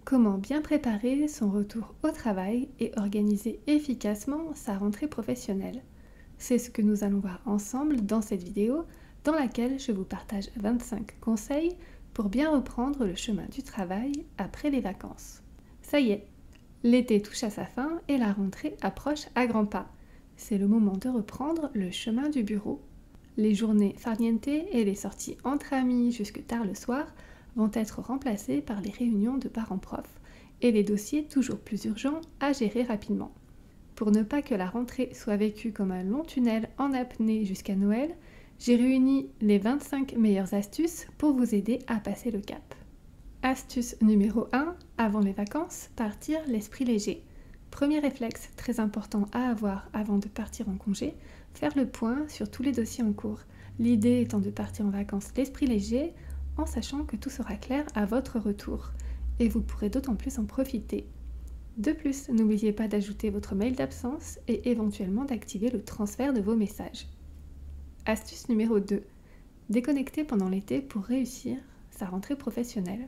Comment bien préparer son retour au travail et organiser efficacement sa rentrée professionnelle? C'est ce que nous allons voir ensemble dans cette vidéo dans laquelle je vous partage 25 conseils pour bien reprendre le chemin du travail après les vacances. Ça y est, l'été touche à sa fin et la rentrée approche à grands pas. C'est le moment de reprendre le chemin du bureau. Les journées farniente et les sorties entre amis jusque tard le soir vont être remplacées par les réunions de parents-profs et les dossiers toujours plus urgents à gérer rapidement. Pour ne pas que la rentrée soit vécue comme un long tunnel en apnée jusqu'à Noël, j'ai réuni les 25 meilleures astuces pour vous aider à passer le cap. Astuce numéro 1, avant les vacances, partir l'esprit léger. Premier réflexe très important à avoir avant de partir en congé, faire le point sur tous les dossiers en cours. L'idée étant de partir en vacances l'esprit léger, en sachant que tout sera clair à votre retour, et vous pourrez d'autant plus en profiter. De plus, n'oubliez pas d'ajouter votre mail d'absence et éventuellement d'activer le transfert de vos messages. Astuce numéro 2. Déconnecter pendant l'été pour réussir sa rentrée professionnelle.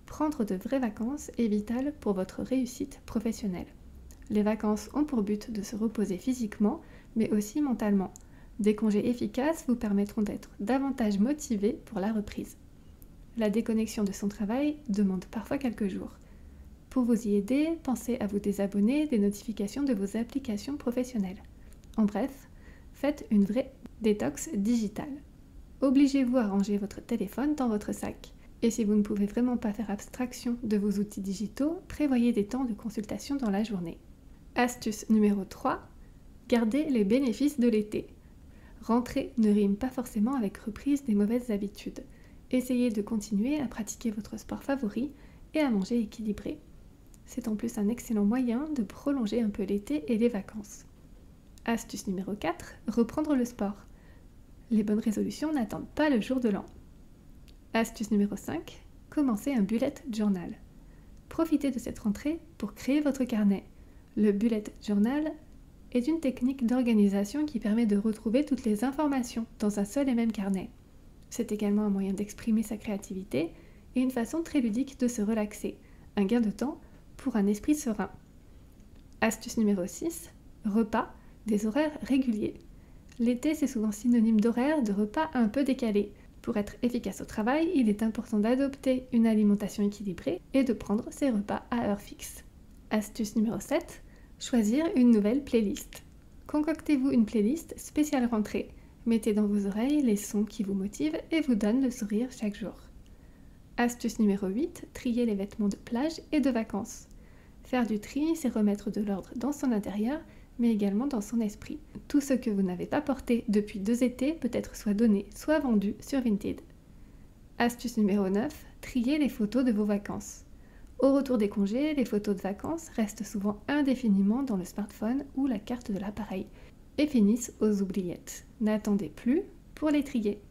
Prendre de vraies vacances est vital pour votre réussite professionnelle. Les vacances ont pour but de se reposer physiquement, mais aussi mentalement. Des congés efficaces vous permettront d'être davantage motivé pour la reprise. La déconnexion de son travail demande parfois quelques jours. Pour vous y aider, pensez à vous désabonner des notifications de vos applications professionnelles. En bref, faites une vraie détox digitale. Obligez-vous à ranger votre téléphone dans votre sac. Et si vous ne pouvez vraiment pas faire abstraction de vos outils digitaux, prévoyez des temps de consultation dans la journée. Astuce numéro 3. Gardez les bénéfices de l'été. Rentrée ne rime pas forcément avec reprise des mauvaises habitudes. Essayez de continuer à pratiquer votre sport favori et à manger équilibré. C'est en plus un excellent moyen de prolonger un peu l'été et les vacances. Astuce numéro 4, reprendre le sport. Les bonnes résolutions n'attendent pas le jour de l'an. Astuce numéro 5, commencez un bullet journal. Profitez de cette rentrée pour créer votre carnet. Le bullet journal est une technique d'organisation qui permet de retrouver toutes les informations dans un seul et même carnet. C'est également un moyen d'exprimer sa créativité et une façon très ludique de se relaxer, un gain de temps pour un esprit serein. Astuce numéro 6, repas, des horaires réguliers. L'été, c'est souvent synonyme d'horaire de repas un peu décalés. Pour être efficace au travail, il est important d'adopter une alimentation équilibrée et de prendre ses repas à heure fixe. Astuce numéro 7, choisir une nouvelle playlist. Concoctez-vous une playlist spéciale rentrée. Mettez dans vos oreilles les sons qui vous motivent et vous donnent le sourire chaque jour. Astuce numéro 8, trier les vêtements de plage et de vacances. Faire du tri, c'est remettre de l'ordre dans son intérieur, mais également dans son esprit. Tout ce que vous n'avez pas porté depuis 2 étés peut être soit donné, soit vendu sur Vinted. Astuce numéro 9, trier les photos de vos vacances. Au retour des congés, les photos de vacances restent souvent indéfiniment dans le smartphone ou la carte de l'appareil et finissent aux oubliettes. N'attendez plus pour les trier.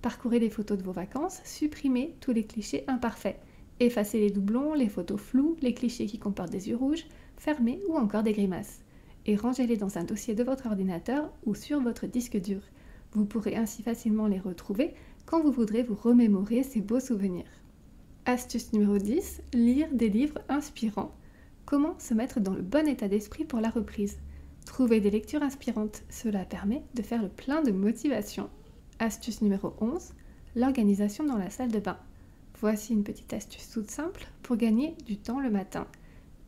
Parcourez les photos de vos vacances, supprimez tous les clichés imparfaits. Effacez les doublons, les photos floues, les clichés qui comportent des yeux rouges, fermés ou encore des grimaces. Et rangez-les dans un dossier de votre ordinateur ou sur votre disque dur. Vous pourrez ainsi facilement les retrouver quand vous voudrez vous remémorer ces beaux souvenirs. Astuce numéro 10, lire des livres inspirants. Comment se mettre dans le bon état d'esprit pour la reprise? Trouver des lectures inspirantes, cela permet de faire le plein de motivation. Astuce numéro 11, l'organisation dans la salle de bain. Voici une petite astuce toute simple pour gagner du temps le matin.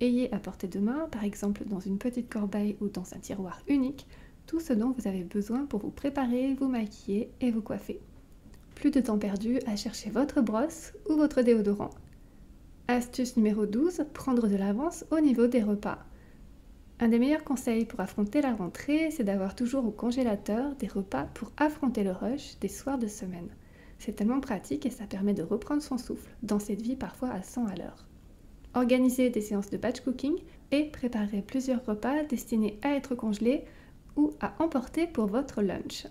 Ayez à portée de main, par exemple dans une petite corbeille ou dans un tiroir unique, tout ce dont vous avez besoin pour vous préparer, vous maquiller et vous coiffer. Plus de temps perdu à chercher votre brosse ou votre déodorant. Astuce numéro 12, prendre de l'avance au niveau des repas. Un des meilleurs conseils pour affronter la rentrée, c'est d'avoir toujours au congélateur des repas pour affronter le rush des soirs de semaine. C'est tellement pratique et ça permet de reprendre son souffle dans cette vie parfois à 100 à l'heure. Organisez des séances de batch cooking et préparez plusieurs repas destinés à être congelés ou à emporter pour votre lunch.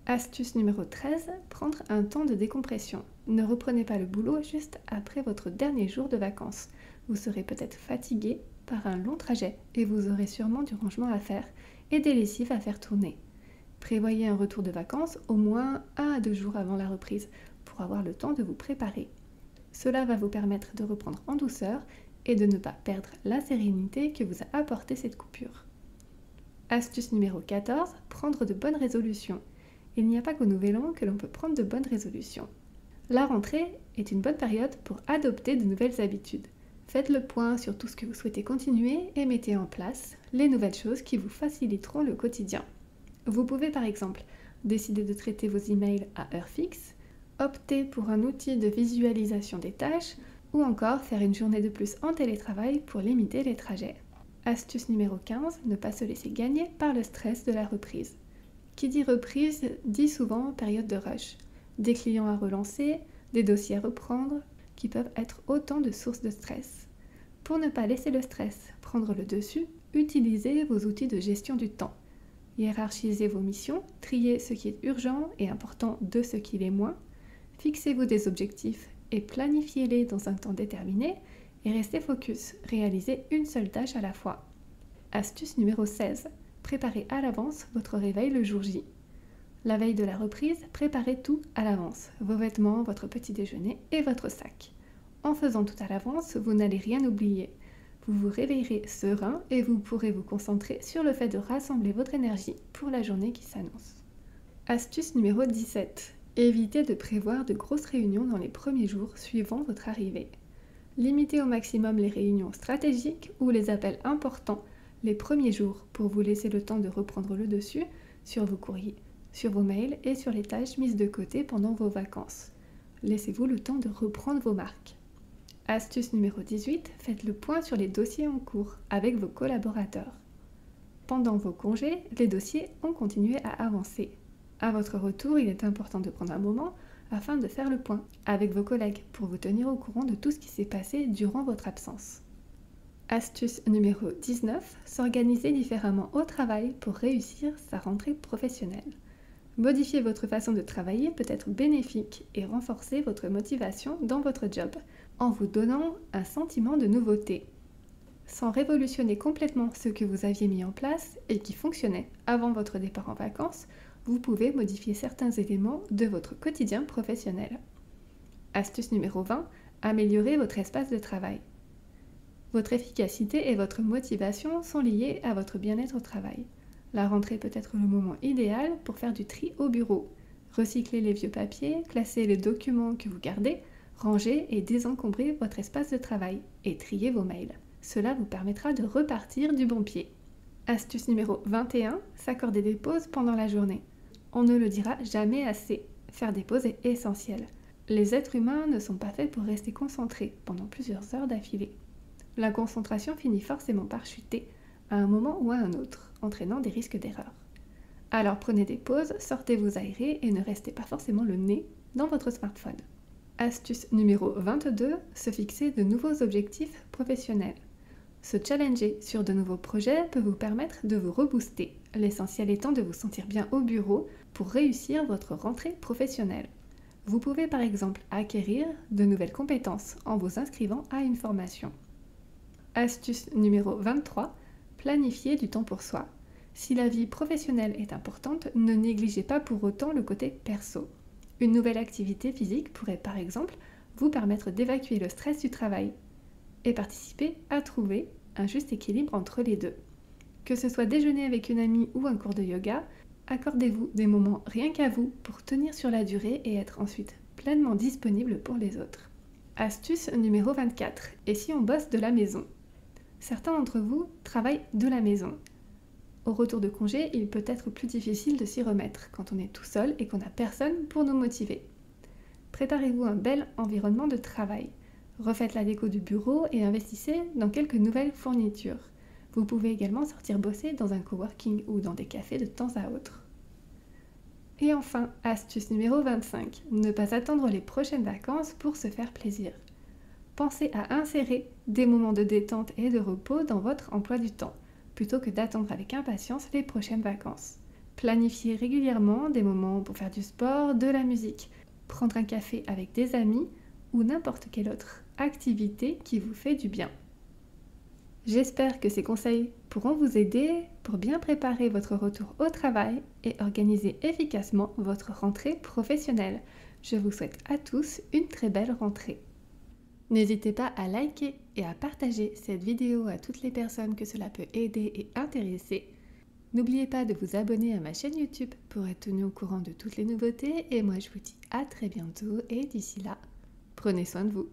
Astuce numéro 13, prendre un temps de décompression. Ne reprenez pas le boulot juste après votre dernier jour de vacances. Vous serez peut-être fatigué par un long trajet et vous aurez sûrement du rangement à faire et des lessives à faire tourner. Prévoyez un retour de vacances au moins 1 à 2 jours avant la reprise pour avoir le temps de vous préparer. Cela va vous permettre de reprendre en douceur et de ne pas perdre la sérénité que vous a apporté cette coupure. Astuce numéro 14, prendre de bonnes résolutions. Il n'y a pas qu'au Nouvel An que l'on peut prendre de bonnes résolutions. La rentrée est une bonne période pour adopter de nouvelles habitudes. Faites le point sur tout ce que vous souhaitez continuer et mettez en place les nouvelles choses qui vous faciliteront le quotidien. Vous pouvez par exemple décider de traiter vos emails à heure fixe, opter pour un outil de visualisation des tâches ou encore faire une journée de plus en télétravail pour limiter les trajets. Astuce numéro 15, ne pas se laisser gagner par le stress de la reprise. Qui dit reprise dit souvent période de rush. Des clients à relancer, des dossiers à reprendre, qui peuvent être autant de sources de stress. Pour ne pas laisser le stress prendre le dessus, utilisez vos outils de gestion du temps. Hiérarchisez vos missions, triez ce qui est urgent et important de ce qui l'est moins, fixez-vous des objectifs et planifiez-les dans un temps déterminé et restez focus, réalisez une seule tâche à la fois. Astuce numéro 16, préparez à l'avance votre réveil le jour J. La veille de la reprise, préparez tout à l'avance, vos vêtements, votre petit déjeuner et votre sac. En faisant tout à l'avance, vous n'allez rien oublier. Vous vous réveillerez serein et vous pourrez vous concentrer sur le fait de rassembler votre énergie pour la journée qui s'annonce. Astuce numéro 17. Évitez de prévoir de grosses réunions dans les premiers jours suivant votre arrivée. Limitez au maximum les réunions stratégiques ou les appels importants les premiers jours pour vous laisser le temps de reprendre le dessus sur vos courriers, sur vos mails et sur les tâches mises de côté pendant vos vacances. Laissez-vous le temps de reprendre vos marques. Astuce numéro 18, faites le point sur les dossiers en cours avec vos collaborateurs. Pendant vos congés, les dossiers ont continué à avancer. À votre retour, il est important de prendre un moment afin de faire le point avec vos collègues pour vous tenir au courant de tout ce qui s'est passé durant votre absence. Astuce numéro 19, s'organiser différemment au travail pour réussir sa rentrée professionnelle. Modifier votre façon de travailler peut être bénéfique et renforcer votre motivation dans votre job en vous donnant un sentiment de nouveauté. Sans révolutionner complètement ce que vous aviez mis en place et qui fonctionnait avant votre départ en vacances, vous pouvez modifier certains éléments de votre quotidien professionnel. Astuce numéro 20, améliorer votre espace de travail. Votre efficacité et votre motivation sont liées à votre bien-être au travail. La rentrée peut être le moment idéal pour faire du tri au bureau. Recycler les vieux papiers, classer les documents que vous gardez, ranger et désencombrer votre espace de travail et trier vos mails. Cela vous permettra de repartir du bon pied. Astuce numéro 21, s'accorder des pauses pendant la journée. On ne le dira jamais assez, faire des pauses est essentiel. Les êtres humains ne sont pas faits pour rester concentrés pendant plusieurs heures d'affilée. La concentration finit forcément par chuter à un moment ou à un autre, entraînant des risques d'erreur. Alors prenez des pauses, sortez vous aérer et ne restez pas forcément le nez dans votre smartphone. Astuce numéro 22, se fixer de nouveaux objectifs professionnels. Se challenger sur de nouveaux projets peut vous permettre de vous rebooster, l'essentiel étant de vous sentir bien au bureau pour réussir votre rentrée professionnelle. Vous pouvez par exemple acquérir de nouvelles compétences en vous inscrivant à une formation. Astuce numéro 23, planifier du temps pour soi. Si la vie professionnelle est importante, ne négligez pas pour autant le côté perso. Une nouvelle activité physique pourrait par exemple vous permettre d'évacuer le stress du travail et participer à trouver un juste équilibre entre les deux. Que ce soit déjeuner avec une amie ou un cours de yoga, accordez-vous des moments rien qu'à vous pour tenir sur la durée et être ensuite pleinement disponible pour les autres. Astuce numéro 24. Et si on bosse de la maison ? Certains d'entre vous travaillent de la maison. Au retour de congé, il peut être plus difficile de s'y remettre quand on est tout seul et qu'on n'a personne pour nous motiver. Préparez-vous un bel environnement de travail. Refaites la déco du bureau et investissez dans quelques nouvelles fournitures. Vous pouvez également sortir bosser dans un coworking ou dans des cafés de temps à autre. Et enfin, astuce numéro 25, ne pas attendre les prochaines vacances pour se faire plaisir. Pensez à insérer des moments de détente et de repos dans votre emploi du temps, plutôt que d'attendre avec impatience les prochaines vacances. Planifiez régulièrement des moments pour faire du sport, de la musique, prendre un café avec des amis ou n'importe quelle autre activité qui vous fait du bien. J'espère que ces conseils pourront vous aider pour bien préparer votre retour au travail et organiser efficacement votre rentrée professionnelle. Je vous souhaite à tous une très belle rentrée. N'hésitez pas à liker et à partager cette vidéo à toutes les personnes que cela peut aider et intéresser. N'oubliez pas de vous abonner à ma chaîne YouTube pour être tenu au courant de toutes les nouveautés et moi je vous dis à très bientôt et d'ici là, prenez soin de vous.